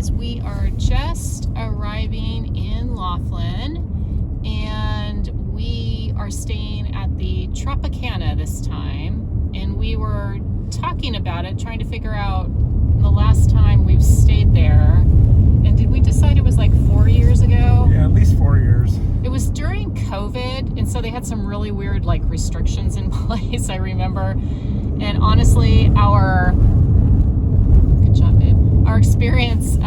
guys, we are just arriving in Laughlin and we are staying at the Tropicana this time, and we were talking about it, trying to figure out the last time we've stayed there. And did we decide it was like 4 years ago? Yeah, at least 4 years. It was during COVID, and so they had some really weird like restrictions in place, I remember. And honestly, good job, babe. Our experience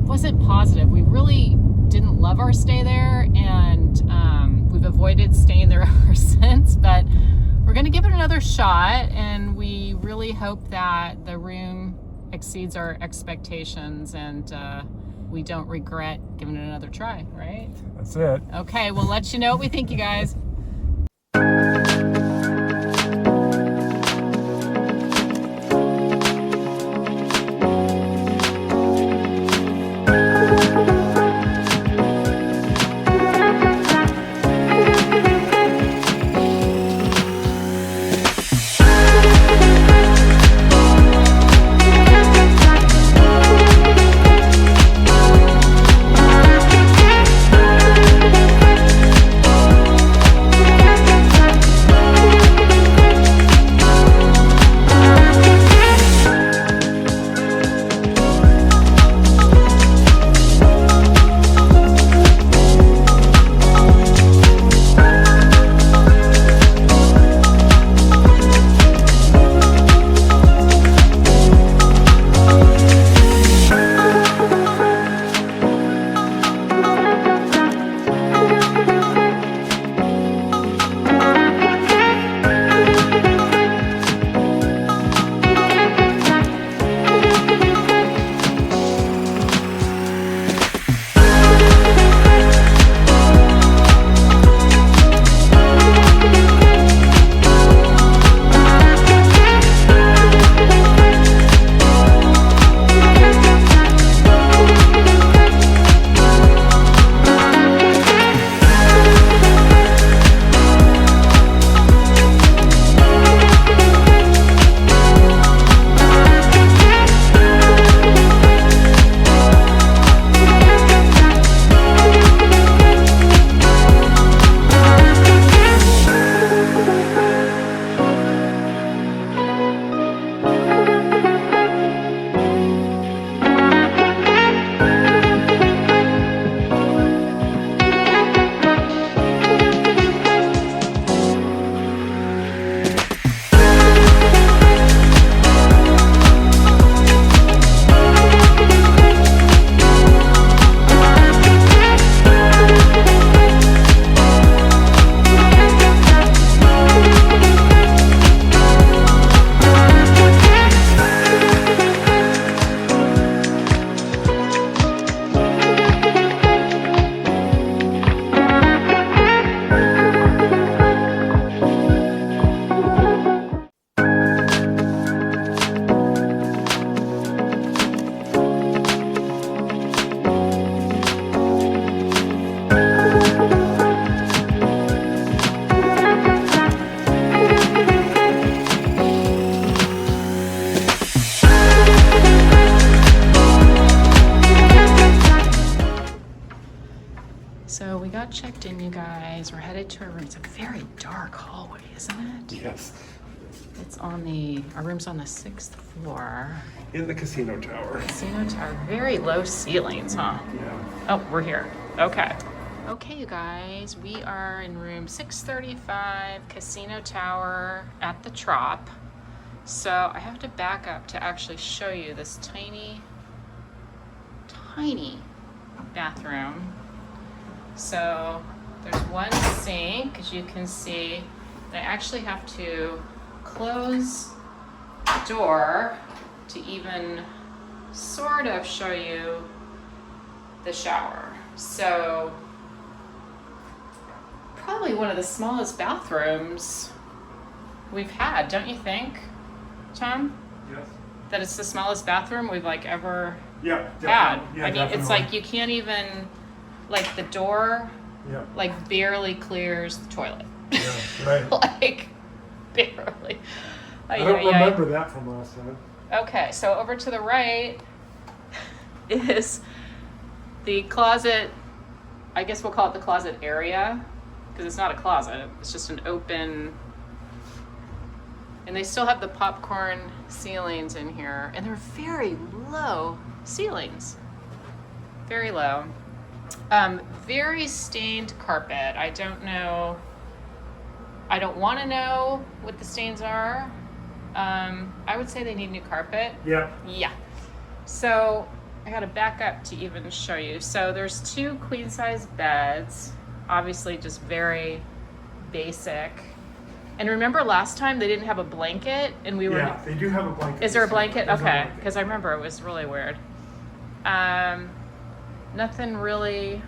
wasn't positive. We really didn't love our stay there, and we've avoided staying there ever since, but we're gonna give it another shot, and we really hope that the room exceeds our expectations and we don't regret giving it another try, right? That's it. Okay, we'll let you know what we think, you guys. So we got checked in, you guys. We're headed to our room. It's a very dark hallway, isn't it? Yes. Our room's on the 6th floor. In the casino tower. Casino tower, very low ceilings, huh? Yeah. Oh, we're here. Okay. Okay, you guys, we are in room 635, Casino Tower at the Trop. So I have to back up to actually show you this tiny bathroom. So there's one sink, as you can see. I actually have to close the door to even sort of show you the shower. So probably one of the smallest bathrooms we've had, don't you think, Tom? Yes. That it's the smallest bathroom we've like ever Yeah, had. definitely. Yeah, I mean, definitely. it's like you can't even, like the door Yeah. like barely clears the toilet. Yeah, right. Like barely. I don't remember that from last time. Okay, so over to the right, is the closet. I guess we'll call it the closet area, because it's not a closet. It's just an open. And they still have the popcorn ceilings in here, and they're very low ceilings. Very low. Very stained carpet. I don't know. I don't want to know what the stains are. I would say they need new carpet. Yeah. Yeah. So I got to back up to even show you. So there's 2 queen size beds, obviously just very basic. And remember last time they didn't have a blanket, and we were. Yeah, they do have a blanket. Is there a blanket? There's a Okay, blanket. because I remember it was really weird. Nothing really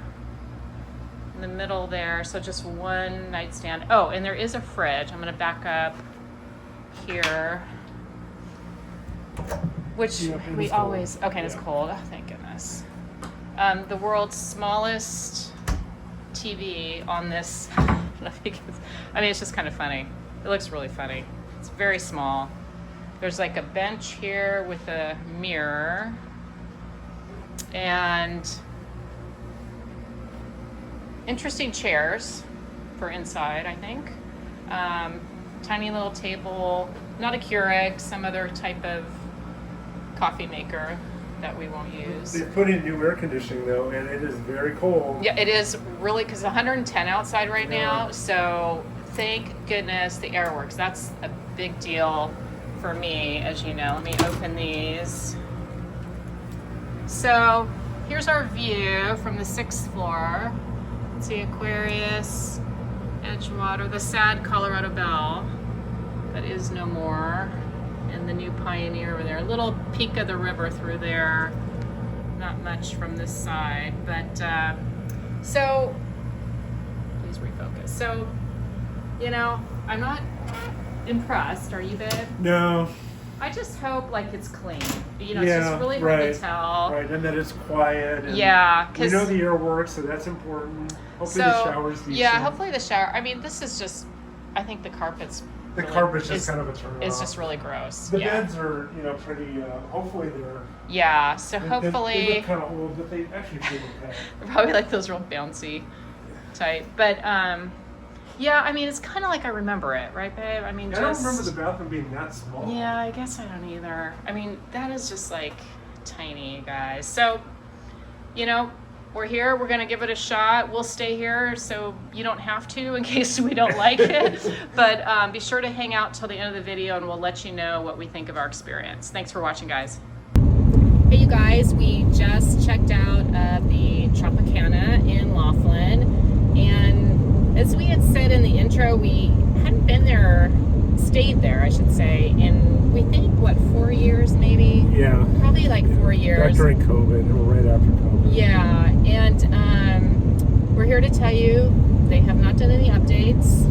in the middle there, so just one nightstand. Oh, and there is a fridge. I'm gonna back up here, which Yeah, and we it's cold. always. Okay, and it's Yeah. cold. Oh, thank goodness. The world's smallest TV on this. I mean, it's just kind of funny. It looks really funny. It's very small. There's like a bench here with a mirror, and interesting chairs for inside, I think. Tiny little table, not a Keurig, some other type of coffee maker that we won't use. They put in new air conditioning though, and it is very cold. Yeah, it is really, because it's 110 outside right now, Yeah. so thank goodness the air works. That's a big deal for me, as you know. Let me open these. So here's our view from the 6th floor. Let's see, Aquarius, Edgewater, the sad Colorado Belle that is no more, and the new Pioneer over there. A little peek of the river through there. Not much from this side, but so please refocus. So, you know, I'm not impressed. Are you, babe? No. I just hope like it's clean. You know, Yeah, it's just really hard right, to tell. Right, and that it's quiet. And Yeah, we because know the air works, so that's important. Hopefully the shower's decent. yeah, hopefully the shower. I mean, this is just. I think the carpet's. The really, carpet's just is- kind of a turn It's off. just really gross. The yeah. beds are, you know, pretty. Hopefully they're. Yeah. So They hopefully. look kind of old, but they actually feel okay. Probably like those real bouncy type, but yeah. I mean, it's kind of like I remember it, right, babe? I mean, I don't just. remember the bathroom being that small. Yeah, I guess I don't either. I mean, that is just like tiny, guys. So, you know, we're here. We're going to give it a shot. We'll stay here so you don't have to in case we don't like it. But be sure to hang out till the end of the video, and we'll let you know what we think of our experience. Thanks for watching, guys. Hey, you guys. We just checked out of the Tropicana in Laughlin. And as we had said in the intro, we hadn't been there, stayed there, I should say, in, we think, what, 4 years maybe? Yeah. Probably like 4 years. Back during COVID, or right after COVID. Yeah, and we're here to tell you they have not done any updates.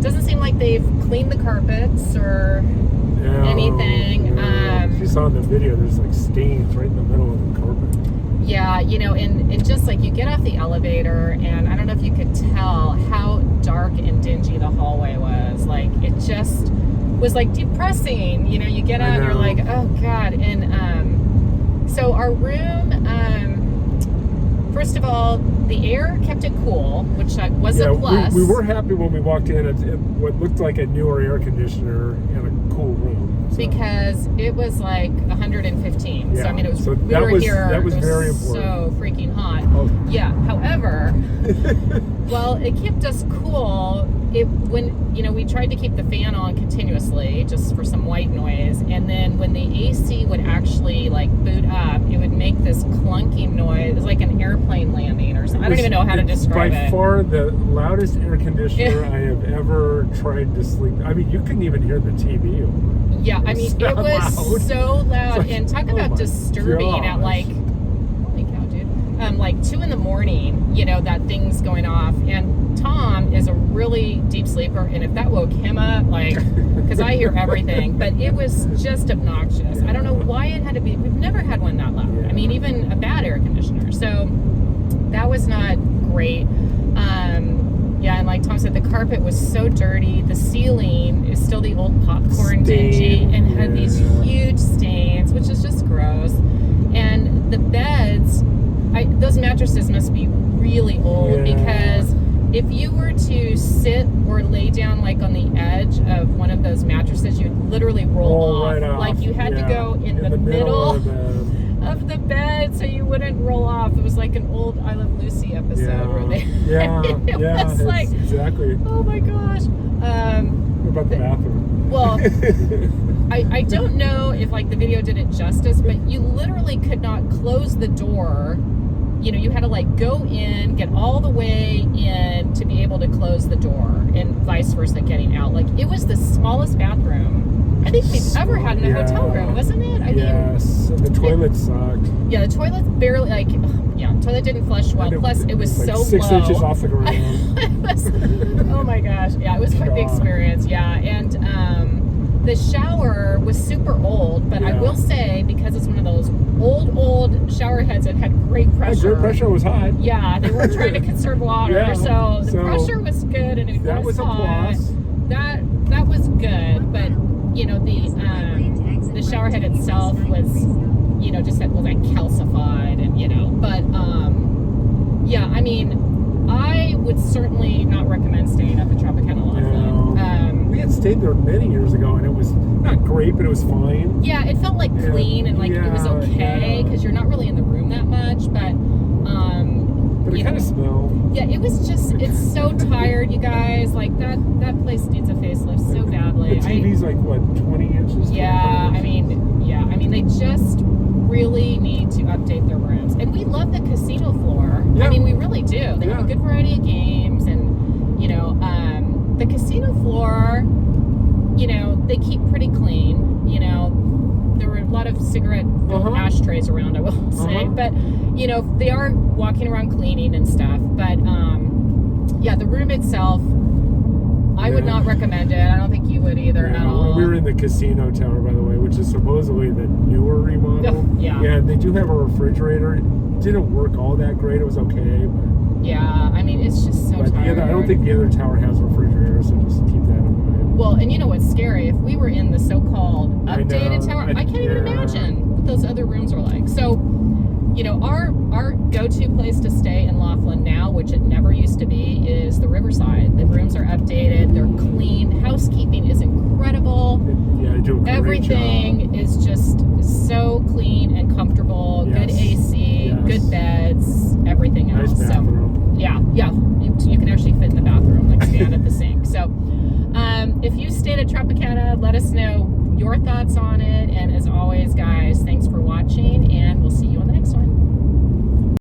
Doesn't seem like they've cleaned the carpets or No, anything. no. If you saw in the video, there's like stains right in the middle of the carpet. Yeah, you know, and just like you get off the elevator, and I don't know if you could tell how dark and dingy the hallway was. Like, it just was like depressing. You know, you get out and you're like, oh God. And so our room, first of all, the air kept it cool, which was a plus. We were happy when we walked in at what looked like a newer air conditioner in a cool room. So. Because it was like 115. So Yeah. I mean, it was. So we that were was- here. that was it very important. So freaking hot. Oh. Yeah. However, well, it kept us cool. When we tried to keep the fan on continuously just for some white noise, and then when the AC would actually like boot up, it would make this clunking noise. It was like an airplane landing or something. I don't even know how to describe by it. far the loudest air conditioner I have ever tried to sleep. I mean, you couldn't even hear the TV. Yeah, I mean, so it was loud. so loud, Like, and talk oh about my disturbing at gosh. like, holy cow, dude, like 2 a.m. You know, that thing's going off, and Tom is a really deep sleeper, and if that woke him up, like, because I hear everything, but it was just obnoxious. I don't know why it had to be. We've never had one that loud. I mean, even a bad air conditioner. So that was not great. Yeah, and like Tom said, the carpet was so dirty. The ceiling is still the old popcorn dingy and had these huge stains, which is just gross. And the bed mattresses must be really old because if you were to sit or lay down like on the edge of one of those mattresses, you'd literally roll off. Right off. Like you had to go in the middle of the bed so you wouldn't roll off. It was like an old I Love Lucy episode where they it was like exactly. Oh my gosh. What about the bathroom? Well, I don't know if like the video did it justice, but you literally could not close the door. You know, you had to like go in, get all the way in to be able to close the door, and vice versa getting out. Like it was the smallest bathroom I think we've ever had in a hotel room, wasn't it? I mean, the toilet sucked. Yeah, the toilet barely toilet didn't flush well. Plus, it was like so 6 low. inches off the ground. Oh my gosh, yeah, it was quite the experience. Yeah, and the shower was super old, but I will say because it's one of those old shower heads, it had great pressure. Great pressure was hot. Yeah, they were trying to conserve water, so the pressure was good, and it was hot. That was good, but you know the shower head itself was just was like calcified, and but yeah, I mean I would certainly not recommend staying up at Tropicana Laughlin. We had stayed there many years ago, and it was not great, but it was fine. Yeah, it felt like clean and like it was okay because you're not really in the room that much, but it kind of smelled. Yeah, it was just, it's so tired, you guys. Like that place needs a facelift so badly. The TV's like what, 20 inches? Yeah, I mean, they just really need to update their rooms. And we love the casino floor. Yeah. I mean, we really do. They have a good variety of games, and the casino floor, they keep pretty clean. There were a lot of cigarette ashtrays around, I will say, but they are walking around cleaning and stuff. But yeah, the room itself, I would not recommend it. I don't think you would either at all. We were in the casino tower, by the way, which is supposedly the newer remodel. Yeah, they do have a refrigerator. It didn't work all that great. It was okay, but yeah, I mean, it's just so tired. I don't think the other tower has a refrigerator, so just keep that in mind. Well, and you know what's scary? If we were in the so-called updated tower, I can't even imagine what those other rooms are like. So, our go-to place to stay in Laughlin now, which it never used to be, is the Riverside. The rooms are updated, they're clean, housekeeping is incredible. Yeah, they do a great Everything job. is just so clean and comfortable. Good AC, good beds, everything else. Nice bathroom. So, you can actually fit in the bathroom, like stand at the sink. So, if you stayed at Tropicana, let us know your thoughts on it. And as always, guys, thanks for watching.